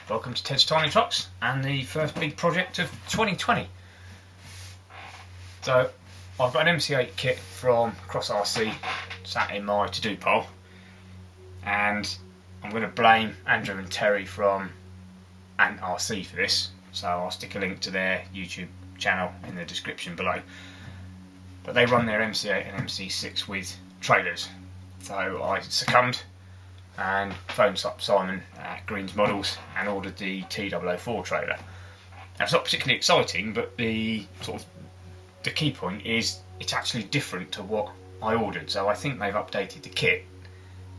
Welcome to Ted's Tiny Trucks and the first big project of 2020. So I've got an MC8 kit from Cross RC sat in my to-do pile, and I'm going to blame Andrew and Terry from Ant RC for this, so I'll stick a link to their YouTube channel in the description below. But they run their MC8 and MC6 with trailers, so I succumbed and phoned up Simon at Green's Models and ordered the T004 trailer. Now, it's not particularly exciting, but the key point is it's actually different to what I ordered. So I think they've updated the kit,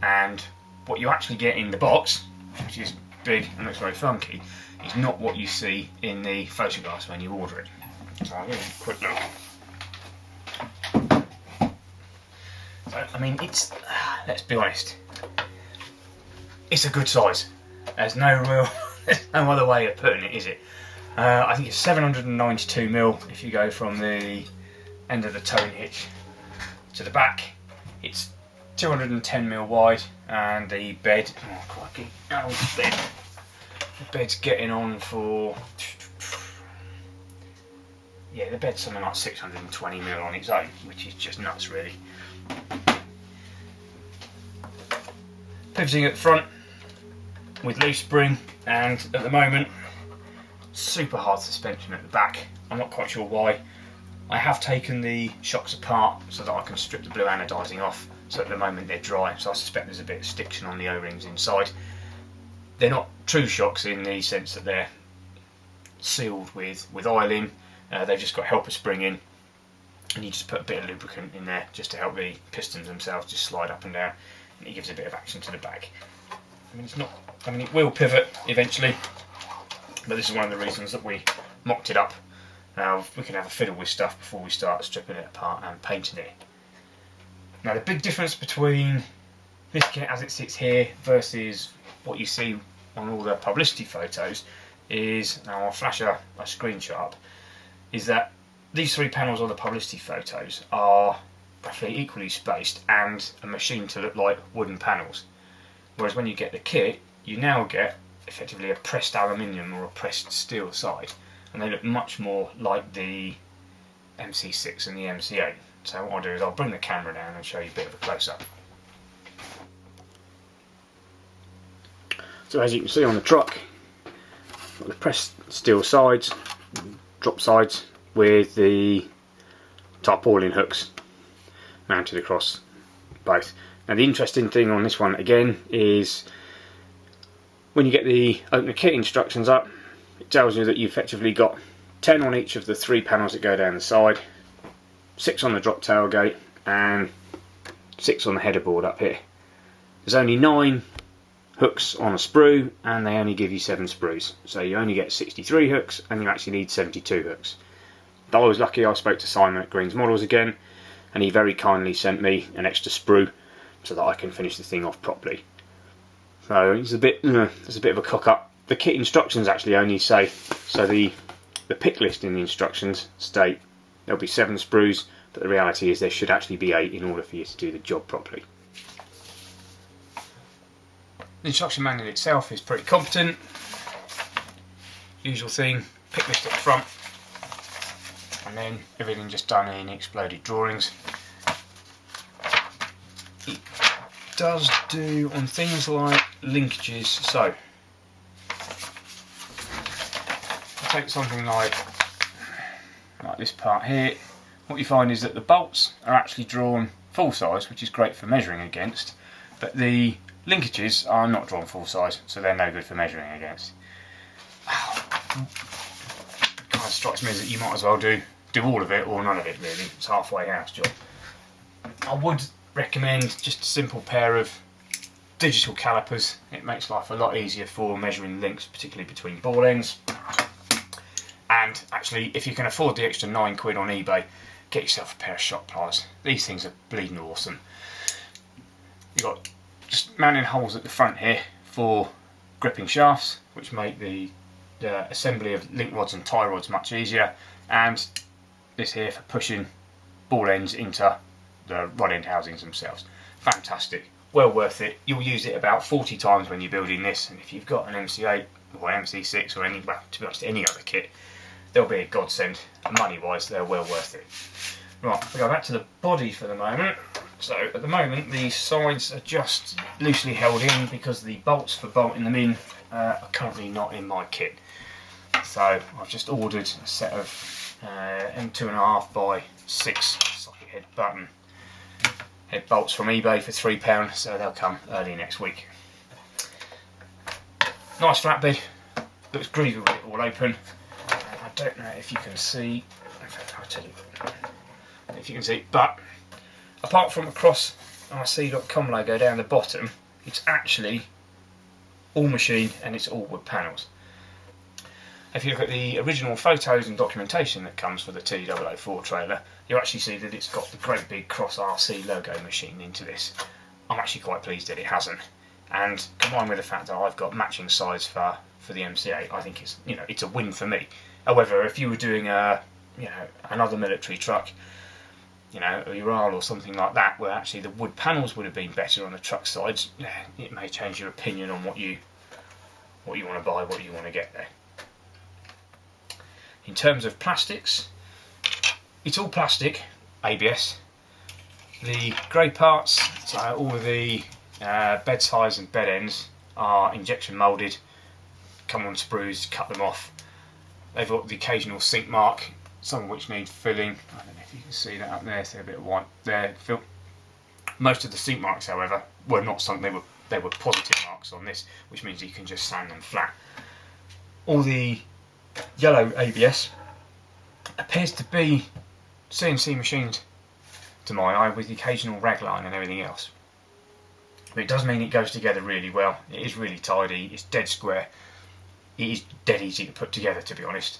and what you actually get in the box, which is big and looks very funky, is not what you see in the photographs when you order it. So I'll give you a quick look. So I mean, it's, let's be honest, it's a good size. There's no other way of putting it, is it? I think it's 792mm if you go from the end of the towing hitch to the back. It's 210mm wide, and the bed, oh crikey, the bed's getting on for, yeah, the bed's something like 620mm on its own, which is just nuts really. Pivoting at the front with leaf spring, and at the moment super hard suspension at the back. I'm not quite sure why. I have taken the shocks apart so that I can strip the blue anodising off, so at the moment they're dry, so I suspect there's a bit of stiction on the O-rings inside. They're not true shocks in the sense that they're sealed with oil-in. They've just got helper spring in, and you just put a bit of lubricant in there just to help the pistons themselves just slide up and down, and it gives a bit of action to the back. I mean, it will pivot eventually, but this is one of the reasons that we mocked it up. Now we can have a fiddle with stuff before we start stripping it apart and painting it. Now the big difference between this kit as it sits here versus what you see on all the publicity photos is, now I'll flash a screenshot up, is that these three panels on the publicity photos are roughly equally spaced and are machined to look like wooden panels. Whereas when you get the kit, you now get effectively a pressed aluminium or a pressed steel side, and they look much more like the MC6 and the MC8. So what I'll do is I'll bring the camera down and show you a bit of a close-up. So as you can see on the truck, got the pressed steel sides, drop sides with the tarpaulin hooks mounted across both. Now the interesting thing on this one again is when you get the open kit instructions up, it tells you that you've effectively got 10 on each of the three panels that go down the side, 6 on the drop tailgate, and 6 on the header board up here. There's only 9 hooks on a sprue, and they only give you 7 sprues, so you only get 63 hooks and you actually need 72 hooks. But I was lucky, I spoke to Simon at Green's Models again, and he very kindly sent me an extra sprue so that I can finish the thing off properly. So it's a bit of a cock up. The kit instructions actually only say, so the pick list in the instructions state there'll be 7 sprues, but the reality is there should actually be 8 in order for you to do the job properly. The instruction manual itself is pretty competent. Usual thing, pick list at the front, and then everything just done in exploded drawings. It does do on things like linkages, so I'll take something like this part here. What you find is that the bolts are actually drawn full size, which is great for measuring against, but the linkages are not drawn full size, so they're no good for measuring against. Kind of strikes me that you might as well do all of it or none of it really. It's a halfway house job. I would recommend just a simple pair of digital calipers. It makes life a lot easier for measuring links, particularly between ball ends. And actually, if you can afford the extra £9 on eBay, get yourself a pair of shot pliers. These things are bleeding awesome. You've got just mounting holes at the front here for gripping shafts, which make the assembly of link rods and tie rods much easier, and this here for pushing ball ends into the rod end housings themselves. Fantastic. well worth it. You'll use it about 40 times when you're building this, and if you've got an MC8 or MC6 or any, well, to be honest, any other kit, they'll be a godsend. Money wise, they're well worth it. Right, we go back to the body for the moment. So at the moment the sides are just loosely held in because the bolts for bolting them in are currently not in my kit. So I've just ordered a set of M2.5 by 6 socket head button head bolts from eBay for £3, so they'll come early next week. Nice flatbed, looks groovy with it all open. I don't know if you can see, in fact I'll tell you if you can see, but apart from a Cross RC.com logo down the bottom, it's actually all machine and it's all wood panels. If you look at the original photos and documentation that comes with the T004 trailer, you'll actually see that it's got the great big Cross RC logo machine into this. I'm actually quite pleased that it hasn't, and combined with the fact that I've got matching sides for the MC8, I think it's, it's a win for me. However, if you were doing another military truck, a Ural or something like that, where actually the wood panels would have been better on the truck sides, it may change your opinion on what you want to buy, what you want to get there. In terms of plastics, it's all plastic, ABS. The grey parts, so all of the bed sides and bed ends are injection moulded, come on sprues, cut them off. They've got the occasional sink mark, some of which need filling. I don't know if you can see that up there, see a bit of white there. Most of the sink marks, however, were not sunk, they were positive marks on this, which means you can just sand them flat. All the yellow ABS appears to be CNC machined to my eye, with the occasional ragline and everything else. But it does mean it goes together really well. It is really tidy, it's dead square, it is dead easy to put together, to be honest.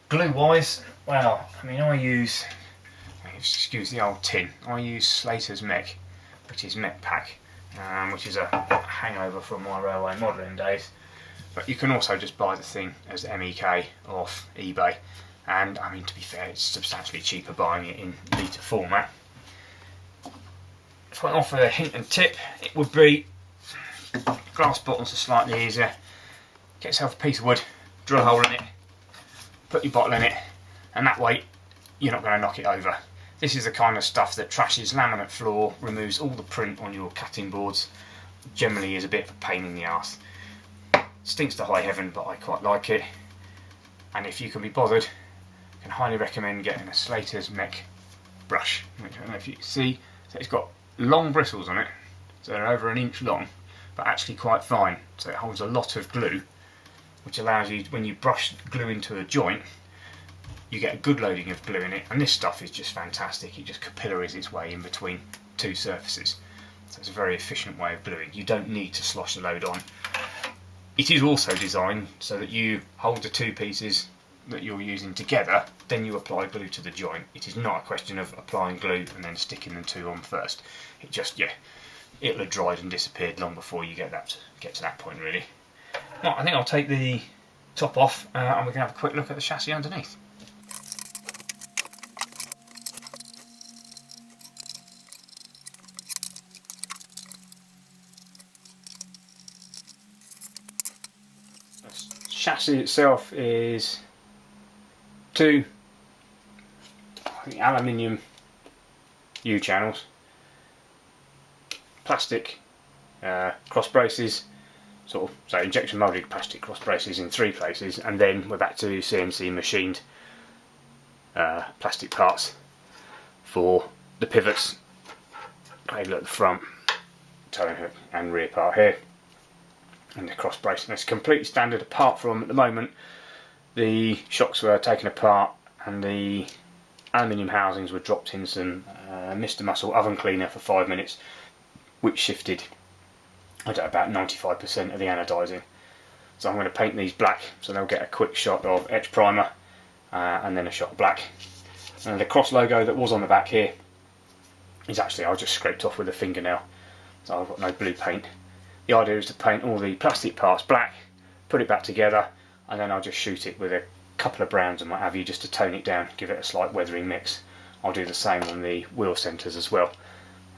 Glue wise, well, I use, excuse the old tin, I use Slater's Mech, which is Mech Pack, which is a hangover from my railway modelling days. But you can also just buy the thing as MEK off eBay, and to be fair, it's substantially cheaper buying it in litre format. If I offer a hint and tip, it would be glass bottles are slightly easier. Get yourself a piece of wood, drill a hole in it, put your bottle in it, and that way you're not going to knock it over. This is the kind of stuff that trashes laminate floor, removes all the print on your cutting boards, generally is a bit of a pain in the arse. Stinks to high heaven, but I quite like it, and if you can be bothered, I can highly recommend getting a Slater's Mech brush, which I don't know if you can see. So it's got long bristles on it, so they're over 1 inch long, but actually quite fine, so it holds a lot of glue, which allows you, when you brush glue into a joint, you get a good loading of glue in it, and this stuff is just fantastic. It just capillaries its way in between two surfaces, so it's a very efficient way of gluing. You don't need to slosh the load on. It is also designed so that you hold the two pieces that you're using together, then you apply glue to the joint. It is not a question of applying glue and then sticking the two on first. It just, it'll have dried and disappeared long before you get to that point, really. Right, I think I'll take the top off and we can have a quick look at the chassis underneath. The chassis itself is two aluminium U-channels, plastic cross braces, so injection moulded plastic cross braces in 3 places, and then we're back to CNC machined plastic parts for the pivots, cradle at the front, towing hook and rear part here, and the cross brace. And it's completely standard, apart from at the moment the shocks were taken apart and the aluminium housings were dropped in some Mr. Muscle oven cleaner for 5 minutes, which shifted, I don't know, about 95% of the anodising. So I'm going to paint these black so they'll get a quick shot of etch primer and then a shot of black. And the Cross logo that was on the back here is actually, I just scraped off with a fingernail, so I've got no blue paint. The idea is to paint all the plastic parts black, put it back together, and then I'll just shoot it with a couple of browns and what have you, just to tone it down, give it a slight weathering mix. I'll do the same on the wheel centres as well.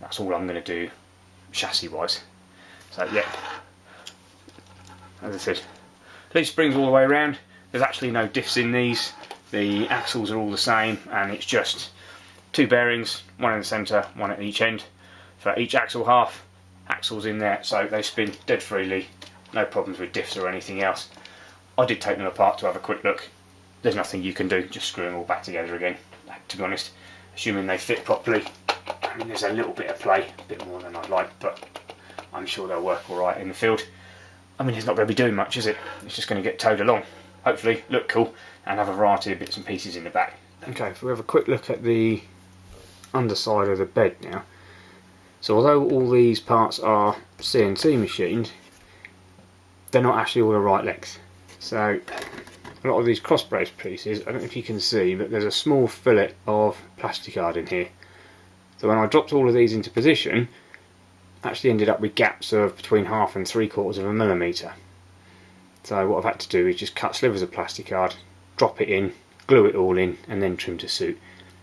That's all I'm going to do chassis wise. So yeah, as I said, leaf springs all the way around. There's actually no diffs in these. The axles are all the same, and it's just 2 bearings, one in the centre, one at each end for each axle half. Axles in there, so they spin dead freely. No problems with diffs or anything else. I did take them apart to have a quick look. There's nothing you can do, just screw them all back together again. To be honest, assuming they fit properly. I mean, there's a little bit of play, a bit more than I'd like, but I'm sure they'll work all right in the field. I mean, it's not going to be doing much, is it? It's just going to get towed along. Hopefully, look cool, and have a variety of bits and pieces in the back. Okay, if we have a quick look at the underside of the bed now. So although all these parts are CNC machined, they're not actually all the right length. So a lot of these cross brace pieces, I don't know if you can see, but there's a small fillet of plasticard in here. So when I dropped all of these into position, I actually ended up with gaps of between 1/2 and 3/4 of a millimetre. So what I've had to do is just cut slivers of plasticard, drop it in, glue it all in, and then trim to suit.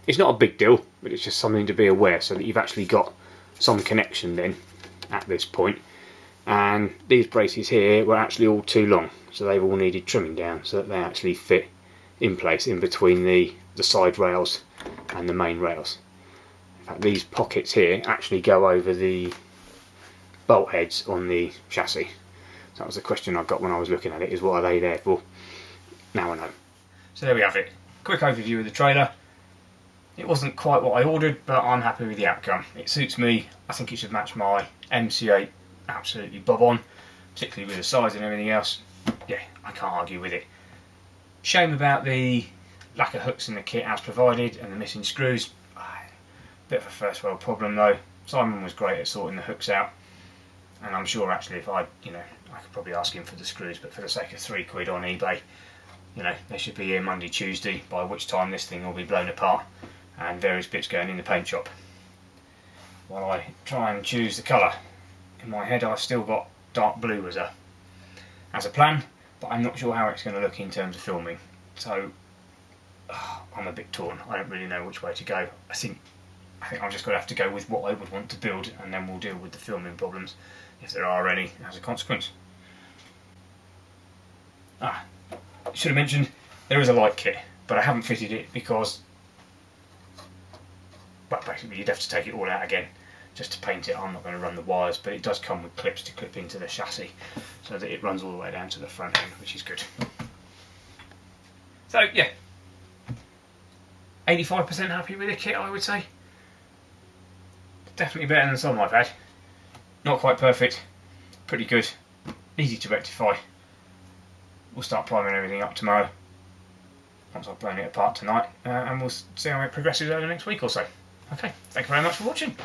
It's not a big deal, but it's just something to be aware so that you've actually got some connection then at this point. And these braces here were actually all too long, so they've all needed trimming down so that they actually fit in place in between the side rails and the main rails. In fact, these pockets here actually go over the bolt heads on the chassis. So that was the question I got when I was looking at it, is what are they there for? Now I know. So there we have it. Quick overview of the trailer. It wasn't quite what I ordered, but I'm happy with the outcome. It suits me. I think it should match my MC8 absolutely bob on, particularly with the size and everything else. Yeah, I can't argue with it. Shame about the lack of hooks in the kit as provided and the missing screws. Bit of a first world problem though. Simon was great at sorting the hooks out, and I'm sure actually if I could probably ask him for the screws, but for the sake of £3 on eBay, they should be here Monday, Tuesday, by which time this thing will be blown apart and various bits going in the paint shop. While I try and choose the colour, in my head I've still got dark blue as a plan, but I'm not sure how it's going to look in terms of filming. So I'm a bit torn. I don't really know which way to go. I think I'm just going to have to go with what I would want to build, and then we'll deal with the filming problems if there are any as a consequence. Should have mentioned there is a light kit, but I haven't fitted it because, well, basically you'd have to take it all out again just to paint it. I'm not going to run the wires, but it does come with clips to clip into the chassis so that it runs all the way down to the front end, which is good. So yeah, 85% happy with the kit, I would say. Definitely better than some I've had. Not quite perfect, pretty good, easy to rectify. We'll start priming everything up tomorrow, once I've blown it apart tonight, and we'll see how it progresses over the next week or so. Okay, thank you very much for watching.